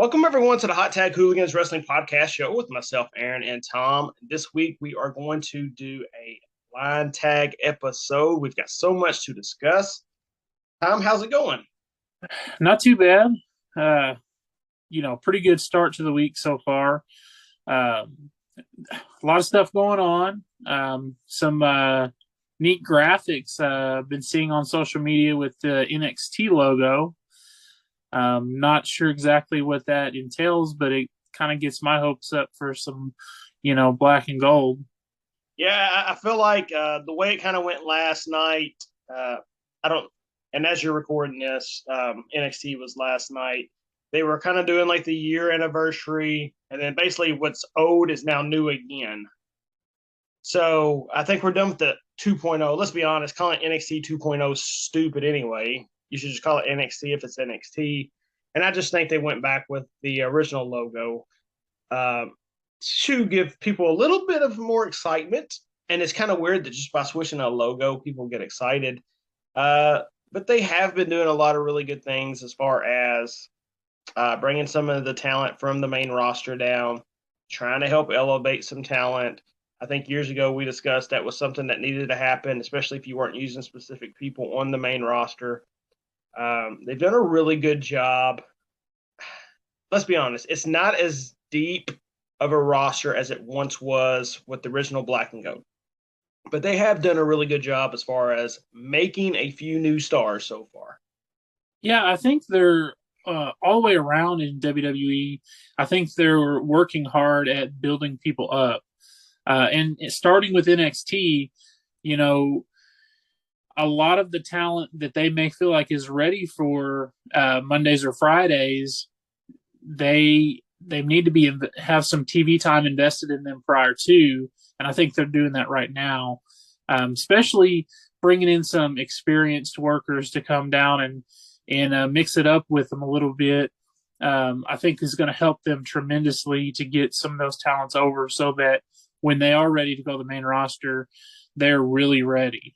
Welcome, everyone, to the Hot Tag Hooligans Wrestling Podcast Show with myself, Ehren and Tom. This week, we are going to do a line tag episode. We've got so much to discuss. Tom, how's it going? Not too bad. Pretty good start to the week so far. Um, a lot of stuff going on. Some neat graphics I've been seeing on social media with the NXT logo. Not sure exactly what that entails, but it kind of gets my hopes up for some, black and gold. Yeah, I feel like the way it kind of went last night, I don't, and as you're recording this, NXT was last night. They were kind of doing like the year anniversary, and then basically what's old is now new again. So I think we're done with the 2.0. Let's be honest, calling NXT 2.0 is stupid anyway. You should just call it NXT if it's NXT. And I just think they went back with the original logo uh, to give people a little bit of more excitement. And it's kind of weird that just by switching a logo, people get excited. But they have been doing a lot of really good things as far as bringing some of the talent from the main roster down, trying to help elevate some talent. I think years ago we discussed that was something that needed to happen, especially if you weren't using specific people on the main roster. They've done a really good job. Let's be honest, it's not as deep of a roster as it once was with the original Black and Gold, but they have done a really good job as far as making a few new stars so far. Yeah, I think they're all the way around in WWE. I think they're working hard at building people up. And starting with NXT, you know, a lot of the talent that they may feel like is ready for Mondays or Fridays, they need to be have some TV time invested in them prior to, and I think they're doing that right now. Especially bringing in some experienced workers to come down and mix it up with them a little bit. I think is going to help them tremendously to get some of those talents over, so that when they are ready to go to the main roster, they're really ready.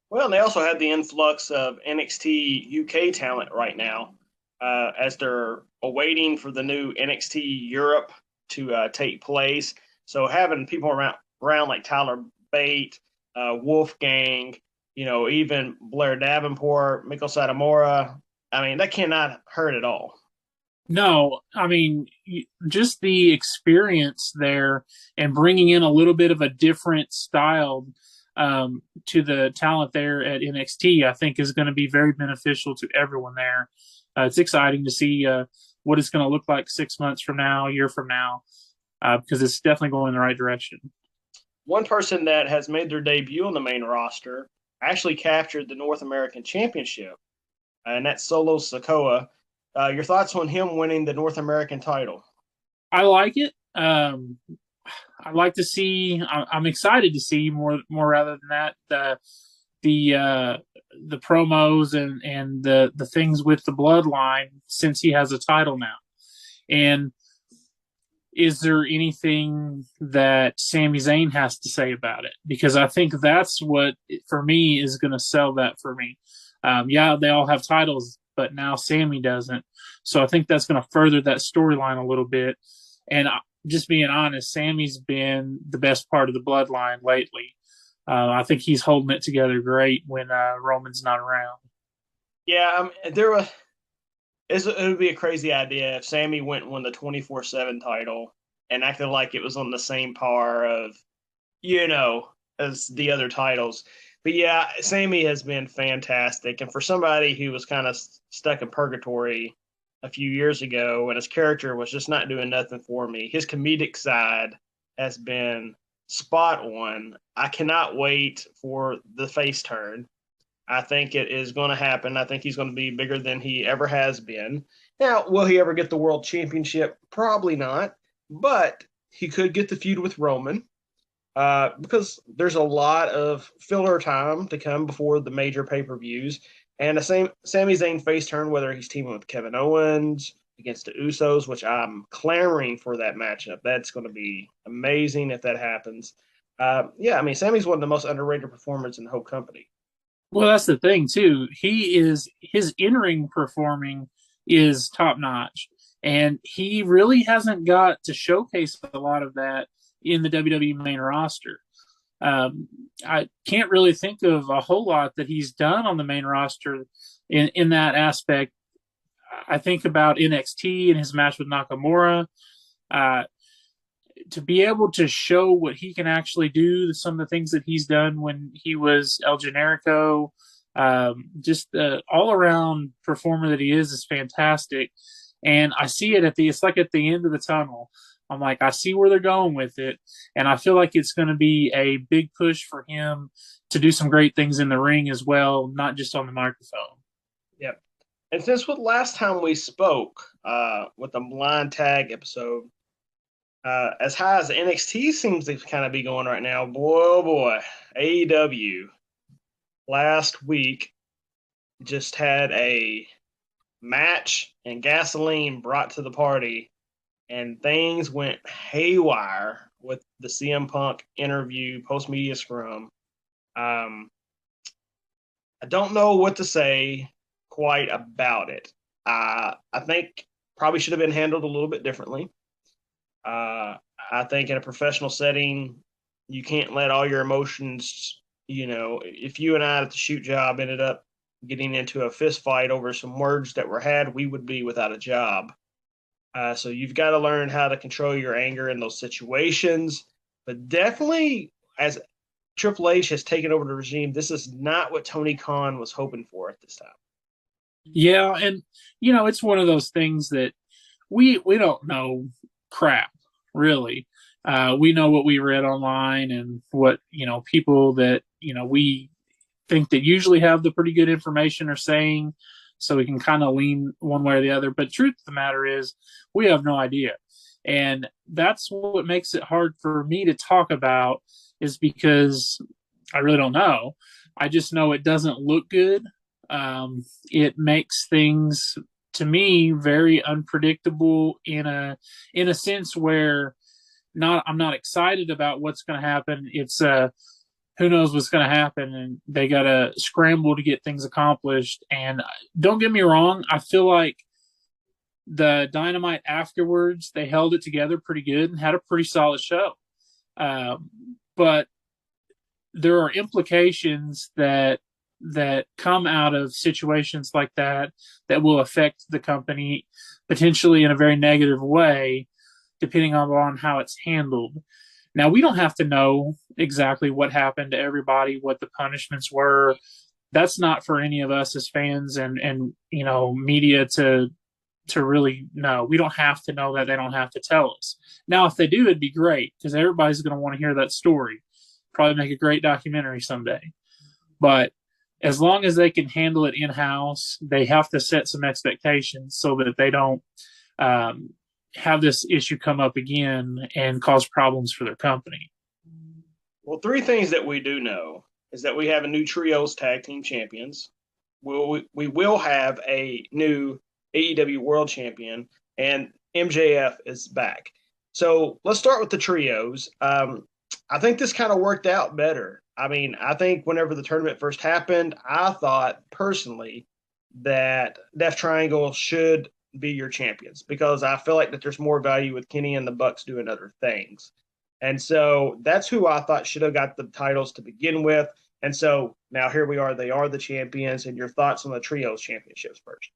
Well, and they also have the influx of NXT UK talent right now, as they're awaiting for the new NXT Europe to take place. So having people around like Tyler Bate, Wolfgang, even Blair Davenport, Mikkel Satomura, I mean, that cannot hurt at all. No, I mean, just the experience there and bringing in a little bit of a different style to the talent there at NXT, I think is going to be very beneficial to everyone there. It's exciting to see what it's going to look like 6 months from now, a year from now, because it's definitely going in the right direction. One person that has made their debut on the main roster actually captured the North American Championship, and that's Solo Sikoa. Your thoughts on him winning the North American title? I like it. I'd like to see. I'm excited to see more rather than that the promos and the things with the bloodline, since he has a title now. And is there anything that Sami Zayn has to say about it? Because I think that's what for me is going to sell that for me. Yeah, they all have titles, but now Sami doesn't. So I think that's going to further that storyline a little bit. And just being honest, Sami's been the best part of the bloodline lately. I think he's holding it together great when Roman's not around. Yeah, it would be a crazy idea if Sami went and won the 24/7 title and acted like it was on the same par of, as the other titles. But yeah, Sami has been fantastic. And for somebody who was kind of stuck in purgatory a few years ago and his character was just not doing nothing for me, his comedic side has been spot on. I cannot wait for the face turn. I think it is going to happen. I think he's going to be bigger than he ever has been. Now, will he ever get the world championship? Probably not. But he could get the feud with Roman, because there's a lot of filler time to come before the major pay-per-views. And the same Sami Zayn face turn, whether he's teaming with Kevin Owens against the Usos, which I'm clamoring for that matchup. That's going to be amazing if that happens. Yeah, I mean, Sami's one of the most underrated performers in the whole company. Well, that's the thing too. His in-ring performing is top notch, And he really hasn't got to showcase a lot of that in the WWE main roster. I can't really think of a whole lot that he's done on the main roster in that aspect. I think about NXT and his match with Nakamura. Uh, to be able to show what he can actually do, some of the things that he's done when he was El Generico, just the all around performer that he is fantastic. And I see it it's like at the end of the tunnel. I'm like, I see where they're going with it. And I feel like it's going to be a big push for him to do some great things in the ring as well, not just on the microphone. Yep. And since what last time we spoke with the blind tag episode, as high as NXT seems to kind of be going right now, boy, oh boy, AEW last week just had a match and gasoline brought to the party, and things went haywire with the CM Punk interview post media scrum. I don't know what to say quite about it. I think probably should have been handled a little bit differently. I think in a professional setting, you can't let all your emotions, if you and I at the shoot job ended up getting into a fist fight over some words that were had, we would be without a job. So you've got to learn how to control your anger in those situations. But definitely, as Triple H has taken over the regime, this is not what Tony Khan was hoping for at this time. Yeah, and it's one of those things that we don't know crap really. We know what we read online and what people that we think that usually have the pretty good information are saying, so we can kind of lean one way or the other. But truth of the matter is, we have no idea, and that's what makes it hard for me to talk about. Is because I really don't know. I just know it doesn't look good. It makes things to me very unpredictable in a sense where I'm not excited about what's going to happen. It's who knows what's going to happen, and they got to scramble to get things accomplished. And don't get me wrong, I feel like the Dynamite afterwards, they held it together pretty good and had a pretty solid show. But there are implications that come out of situations like that will affect the company potentially in a very negative way, depending on how it's handled. Now, we don't have to know exactly what happened to everybody, what the punishments were. That's not for any of us as fans and media to really know. We don't have to know that. They don't have to tell us. Now, if they do, it'd be great because everybody's going to want to hear that story. Probably make a great documentary someday. But as long as they can handle it in-house, they have to set some expectations so that they don't have this issue come up again and cause problems for their company. Well, three things that we do know is that we have a new trios tag team champions. We will have a new AEW world champion, and MJF is back. So let's start with the trios. I think this kind of worked out better. I mean, I think whenever the tournament first happened, I thought personally that Death Triangle should be your champions because I feel like that there's more value with Kenny and the Bucks doing other things. And so that's who I thought should have got the titles to begin with. And so now here we are. They are the champions. And your thoughts on the trios championships first?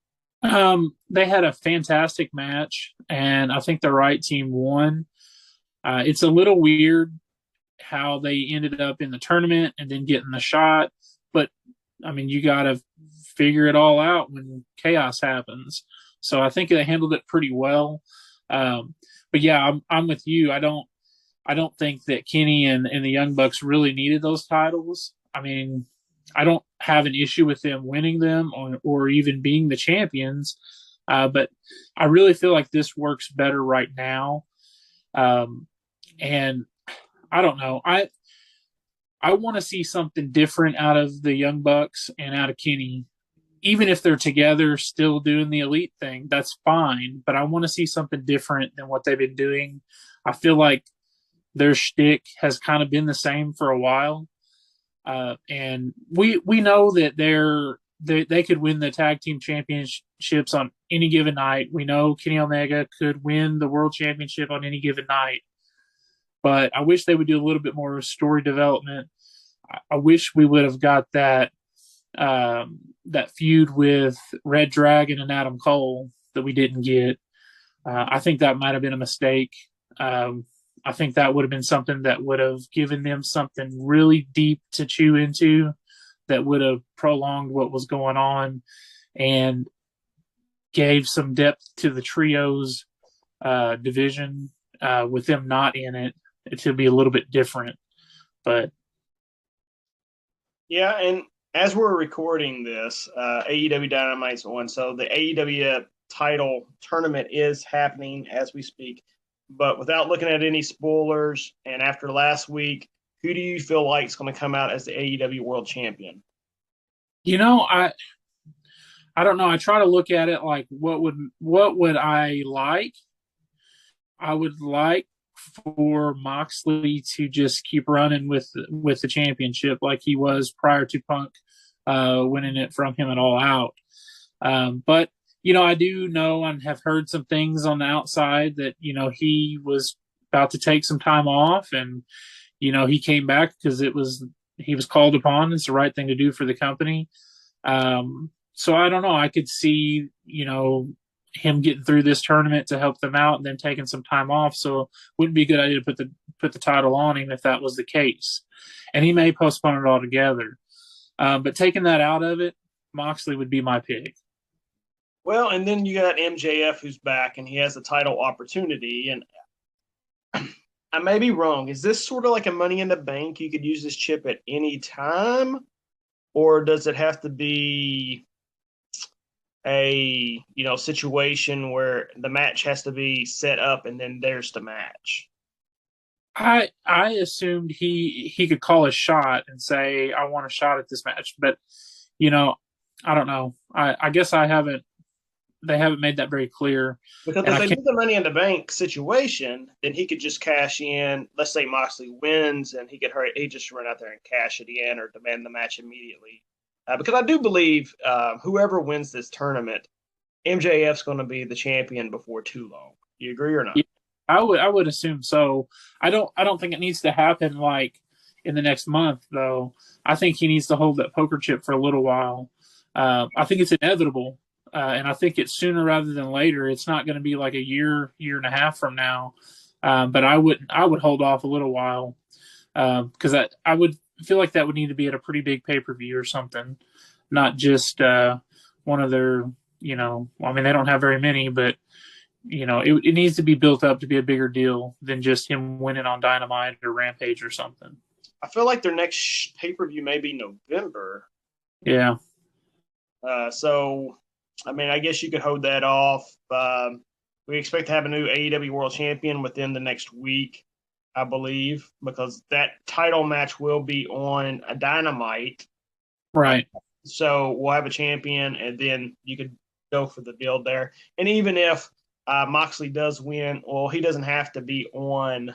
They had a fantastic match, and I think the right team won. It's a little weird how they ended up in the tournament and then getting the shot. But I mean, you got to figure it all out when chaos happens. So I think they handled it pretty well. But yeah, I'm with you. I don't think that Kenny and the Young Bucks really needed those titles. I mean, I don't have an issue with them winning them or even being the champions. But I really feel like this works better right now. And I don't know. I want to see something different out of the Young Bucks and out of Kenny. Even if they're together still doing the elite thing, that's fine. But I want to see something different than what they've been doing. I feel like their shtick has kind of been the same for a while. And we know that they could win the tag team championships on any given night. We know Kenny Omega could win the world championship on any given night. But I wish they would do a little bit more story development. I wish we would have got that feud with Red Dragon and Adam Cole that we didn't get. I think that might have been a mistake. I think that would have been something that would have given them something really deep to chew into, that would have prolonged what was going on and gave some depth to the trios division with them not in it to be a little bit different. But yeah, and as we're recording this, AEW Dynamite's on, so the AEW title tournament is happening as we speak. But without looking at any spoilers, and after last week, who do you feel like is going to come out as the AEW World Champion? you know, I don't know. I try to look at it like what would I like? I would like for Moxley to just keep running with the championship like he was prior to Punk winning it from him at All Out. But I do know and have heard some things on the outside that he was about to take some time off, and he came back because he was called upon. It's the right thing to do for the company. So I don't know. I could see him getting through this tournament to help them out, and then taking some time off. So it wouldn't be a good idea to put the title on him if that was the case. And he may postpone it altogether. But taking that out of it, Moxley would be my pick. Well, and then you got MJF who's back, and he has a title opportunity. And I may be wrong. Is this sort of like a Money in the Bank? You could use this chip at any time, or does it have to be a situation where the match has to be set up and then there's the match? I assumed he could call a shot and say, I want a shot at this match, but I don't know. I guess they haven't made that very clear. Because And if I they can't do the Money in the Bank situation, then he could just cash in. Let's say Moxley wins, and he just run out there and cash it in or demand the match immediately. Because I do believe whoever wins this tournament, MJF's going to be the champion before too long. Do you agree or not? yeah, I would assume so. I don't think it needs to happen like in the next month though. I think he needs to hold that poker chip for a little while. I think it's inevitable. And I think it's sooner rather than later. It's not going to be like a year and a half from now. But I would hold off a little while because I would feel like that would need to be at a pretty big pay-per-view or something, not just one of their. I mean, they don't have very many, but it needs to be built up to be a bigger deal than just him winning on Dynamite or Rampage or something. I feel like their next pay-per-view may be November. Yeah. So, I mean, I guess you could hold that off. We expect to have a new AEW World Champion within the next week, I believe, because that title match will be on a Dynamite. Right. So we'll have a champion, and then you could go for the build there. And even if Moxley does win, well, he doesn't have to be on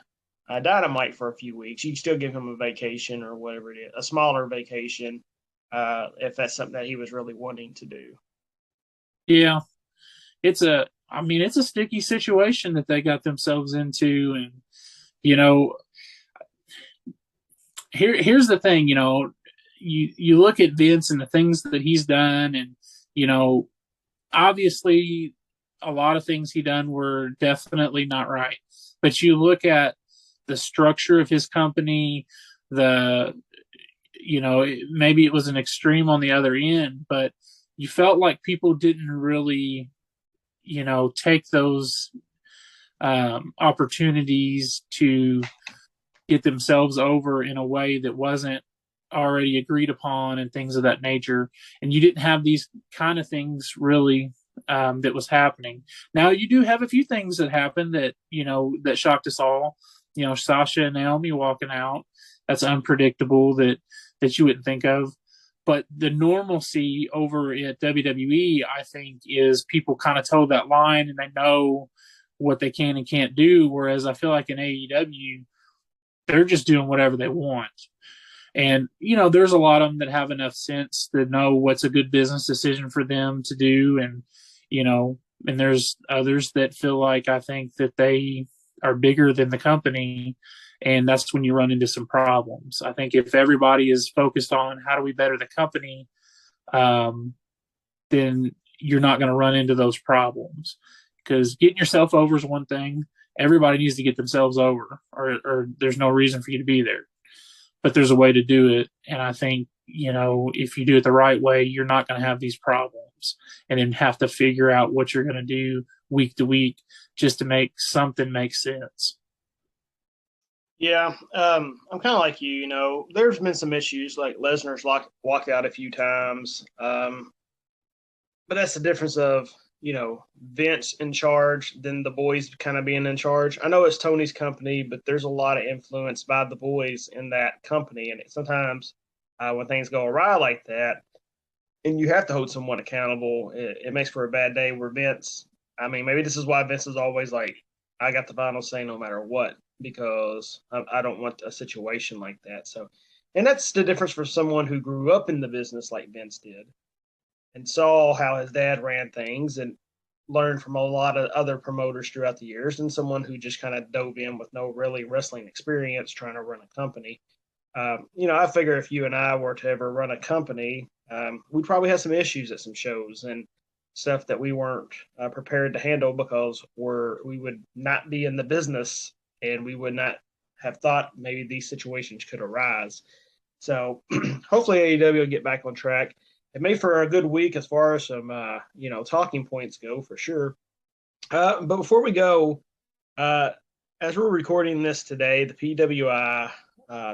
Dynamite for a few weeks. You can still give him a vacation or whatever it is, a smaller vacation, if that's something that he was really wanting to do. Yeah. It's a sticky situation that they got themselves into. And, here's the thing, you look at Vince and the things that he's done, and, obviously a lot of things he done were definitely not right. But you look at the structure of his company, maybe it was an extreme on the other end, but you felt like people didn't really, take those opportunities to get themselves over in a way that wasn't already agreed upon and things of that nature. And you didn't have these kind of things really that was happening. Now you do have a few things that happened that, that shocked us all. Sasha and Naomi walking out. That's unpredictable that you wouldn't think of. But the normalcy over at WWE, I think, is people kind of toe that line and they know what they can and can't do. Whereas I feel like in AEW, they're just doing whatever they want. And, there's a lot of them that have enough sense to know what's a good business decision for them to do. And there's others that feel like I think that they are bigger than the company. And that's when you run into some problems. I think if everybody is focused on how do we better the company, um, then you're not going to run into those problems. Because getting yourself over is one thing. Everybody needs to get themselves over, or there's no reason for you to be there. But there's a way to do it. And I think, if you do it the right way, you're not going to have these problems and then have to figure out what you're going to do week to week just to make something make sense. Yeah, I'm kind of like you. There's been some issues like Lesnar's walked out a few times, but that's the difference of Vince in charge than the boys kind of being in charge. I know it's Tony's company, but there's a lot of influence by the boys in that company, and sometimes when things go awry like that, and you have to hold someone accountable, it makes for a bad day. Where Vince, I mean, maybe this is why Vince is always like, I got the final say no matter what, because I don't want a situation like that. So, and that's the difference for someone who grew up in the business like Vince did and saw how his dad ran things and learned from a lot of other promoters throughout the years, and someone who just kind of dove in with no really wrestling experience trying to run a company. I figure if you and I were to ever run a company, we'd probably have some issues at some shows and stuff that we weren't prepared to handle because we would not be in the business and we would not have thought maybe these situations could arise. So hopefully AEW will get back on track. It made for a good week as far as some talking points go for sure. But before we go, uh, as we're recording this today, the PWI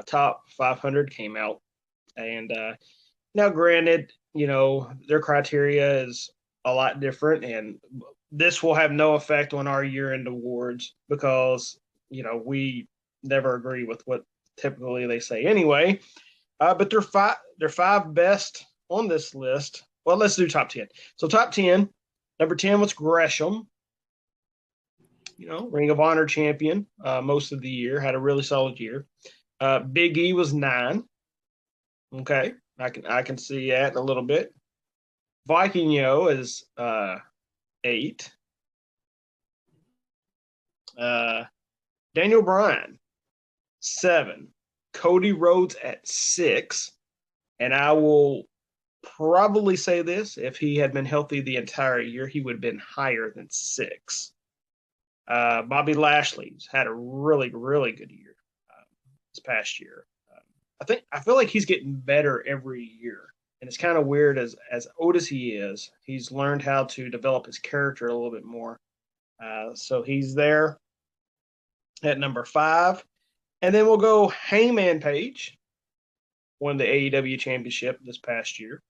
top 500 came out, and now granted, their criteria is a lot different, and this will have no effect on our year-end awards because we never agree with what typically they say anyway. But they're five best on this list. Well, let's do top 10. So top 10, number 10 was Gresham, Ring of Honor champion most of the year, had a really solid year. Big E was 9. Okay, I can see that a little bit. Viking Yo is 8. Uh, Daniel Bryan 7. Cody Rhodes at 6. And I will probably say this: if he had been healthy the entire year, he would have been higher than 6. Bobby Lashley's had a really, really good year this past year. I feel like he's getting better every year, and it's kind of weird as old as he is. He's learned how to develop his character a little bit more. So he's there at number 5, and then we'll go Hangman Page, won the AEW championship this past year.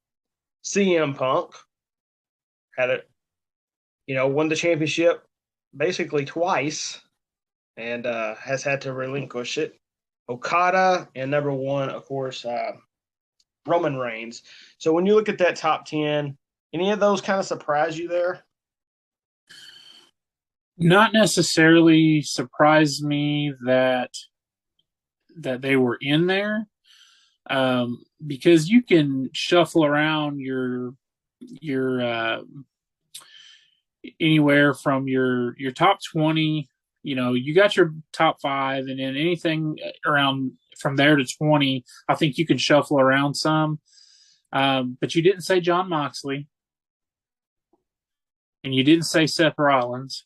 CM Punk had it, won the championship basically twice and has had to relinquish it. Okada and number 1, of course, Roman Reigns. So when you look at that top 10, any of those kind of surprise you there? Not necessarily surprised me that they were in there, because you can shuffle around your anywhere from your top 20. You got your top 5, and then anything around from there to 20, I think you can shuffle around some. But you didn't say John Moxley, and you didn't say Seth Rollins.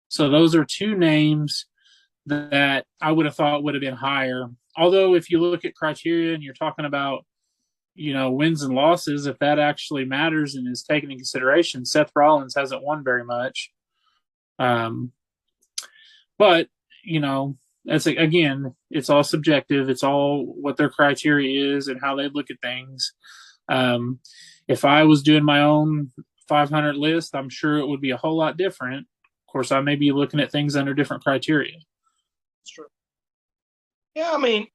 So those are 2 names that I would have thought would have been higher. Although if you look at criteria and you're talking about, wins and losses, if that actually matters and is taken into consideration, Seth Rollins hasn't won very much. But, that's again, it's all subjective. It's all what their criteria is and how they look at things. If I was doing my own 500 list, I'm sure it would be a whole lot different. Of course, I may be looking at things under different criteria. That's true. Yeah, I mean,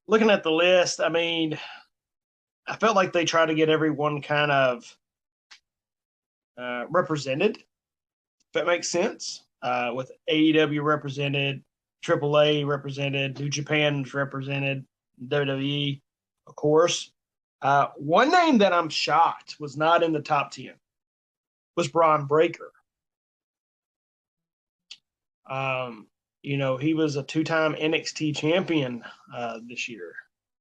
looking at the list, I mean, I felt like they tried to get everyone kind of represented, if that makes sense. With AEW represented, AAA represented, New Japan was represented, WWE, of course. One name that I'm shocked was not in the top 10 was Braun Breaker. He was a two-time NXT champion this year,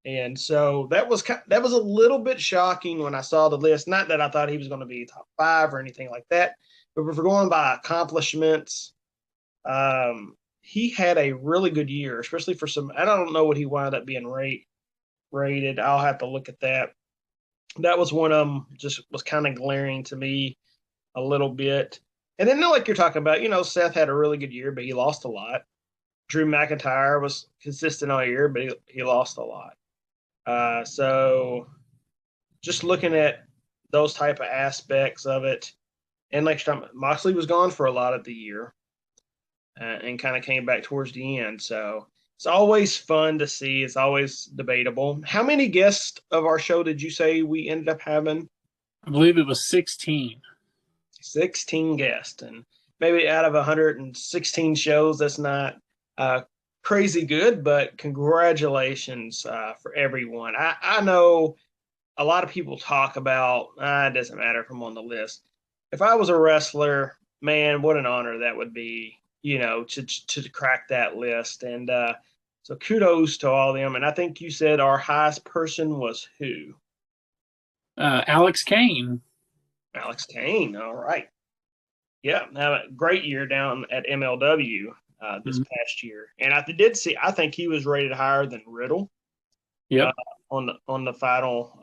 and so that was a little bit shocking when I saw the list. Not that I thought he was going to be top 5 or anything like that, but if we're going by accomplishments, he had a really good year, especially for some. I don't know what he wound up being rated. I'll have to look at that. That was one of them. Just was kind of glaring to me a little bit. And then, like you're talking about, Seth had a really good year, but he lost a lot. Drew McIntyre was consistent all year, but he lost a lot. So just looking at those type of aspects of it, and like Moxley was gone for a lot of the year, and kind of came back towards the end. So it's always fun to see. It's always debatable. How many guests of our show did you say we ended up having? I believe it was 16. 16 guests, and maybe out of 116 shows, that's not crazy good, but congratulations for everyone. I know a lot of people talk about it doesn't matter if I'm on the list. If I was a wrestler, man, what an honor that would be, to crack that list. And so kudos to all of them. And I think you said our highest person was who? Alex Kane. Alex Kane. All right. Yeah, have a great year down at MLW this past year. And I think he was rated higher than Riddle. Yep. On the final,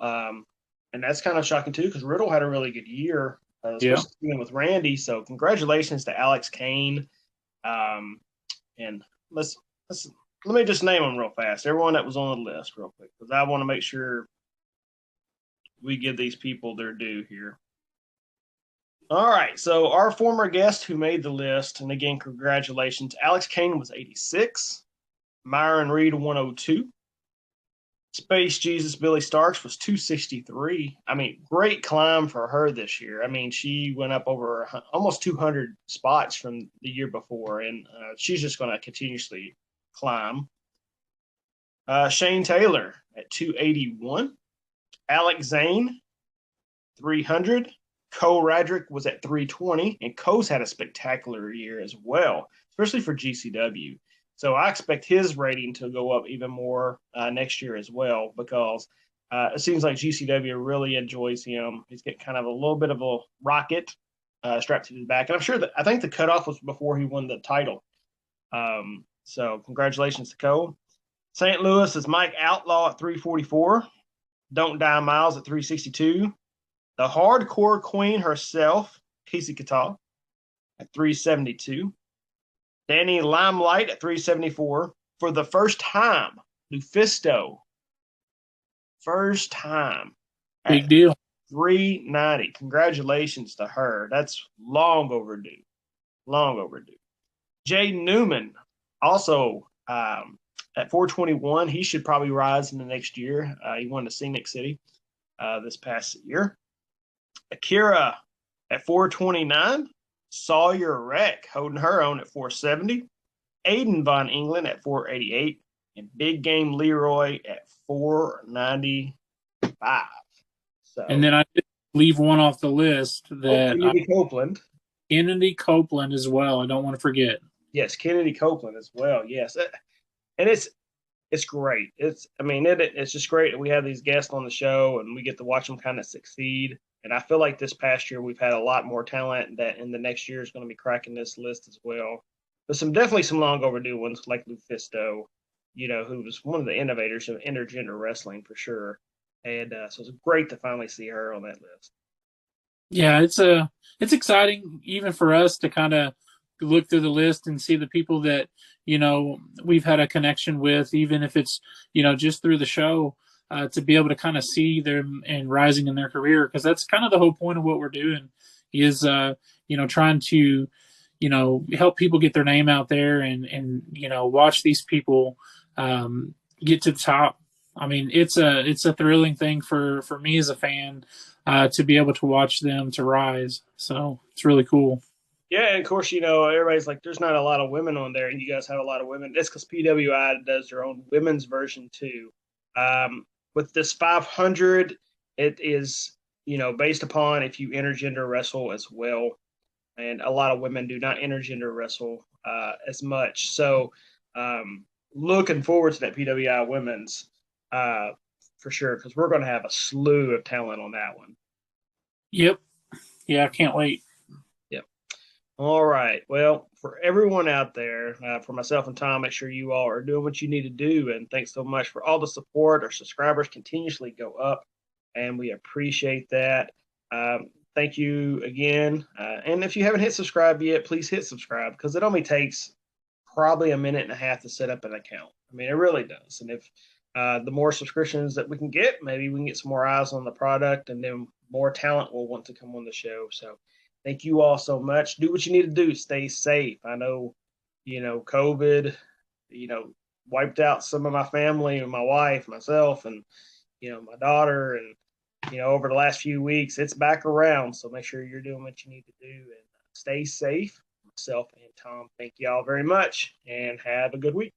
and that's kind of shocking too because Riddle had a really good year, especially with Randy. So congratulations to Alex Kane. And let me just name them real fast. Everyone that was on the list, real quick, because I want to make sure we give these people their due here. All right, so our former guest who made the list, and again, congratulations. Alex Kane was 86, Myron Reed 102, Space Jesus Billy Starks was 263. I mean, great climb for her this year. I mean, she went up over almost 200 spots from the year before, and she's just going to continuously climb. Shane Taylor at 281, Alex Zane 300. Cole Radrick was at 320, and Cole's had a spectacular year as well, especially for GCW. So I expect his rating to go up even more next year as well because it seems like GCW really enjoys him. He's getting kind of a little bit of a rocket strapped to his back. And I think the cutoff was before he won the title. So congratulations to Cole. St. Louis is Mike Outlaw at 344. Don't Die Miles at 362. The hardcore queen herself, Casey Catal, at 372. Danny Limelight at 374. For the first time, Lufisto. First time. Big deal. 390. Congratulations to her. That's long overdue. Long overdue. Jay Newman, also at 421. He should probably rise in the next year. He won the Scenic City this past year. Akira at 429. Sawyer Wreck holding her own at 470. Aiden Von England at 488. And Big Game Leroy at 495. So, and then I did leave one off the list that Kennedy Copeland. Kennedy Copeland as well. I don't want to forget. Yes, Kennedy Copeland as well. Yes, and it's great. It's just great that we have these guests on the show and we get to watch them kind of succeed. And I feel like this past year we've had a lot more talent that in the next year is going to be cracking this list as well. But definitely some long overdue ones like Lufisto, who was one of the innovators of intergender wrestling for sure. And so it's great to finally see her on that list. Yeah, it's exciting even for us to kind of look through the list and see the people that we've had a connection with, even if it's just through the show. To be able to kind of see them and rising in their career, because that's kind of the whole point of what we're doing is trying to help people get their name out there and watch these people get to the top. I mean, it's a thrilling thing for me as a fan to be able to watch them to rise. So it's really cool. Yeah, and of course, everybody's like, there's not a lot of women on there, and you guys have a lot of women. That's because PWI does their own women's version too. Um, with this 500, it is, based upon if you intergender wrestle as well. And a lot of women do not intergender wrestle as much. So, looking forward to that PWI women's uh, for sure, because we're going to have a slew of talent on that one. Yep. Yeah, I can't wait. Yep. All right. Well, for everyone out there, for myself and Tom, make sure you all are doing what you need to do. And thanks so much for all the support. Our subscribers continuously go up, and we appreciate that. Thank you again. And if you haven't hit subscribe yet, please hit subscribe because it only takes probably a minute and a half to set up an account. I mean, it really does. And if the more subscriptions that we can get, maybe we can get some more eyes on the product, and then more talent will want to come on the show. So thank you all so much. Do what you need to do. Stay safe. I know, COVID, you know, wiped out some of my family and my wife, myself, and, my daughter. And, over the last few weeks, it's back around. So make sure you're doing what you need to do and stay safe. Myself and Tom, thank you all very much and have a good week.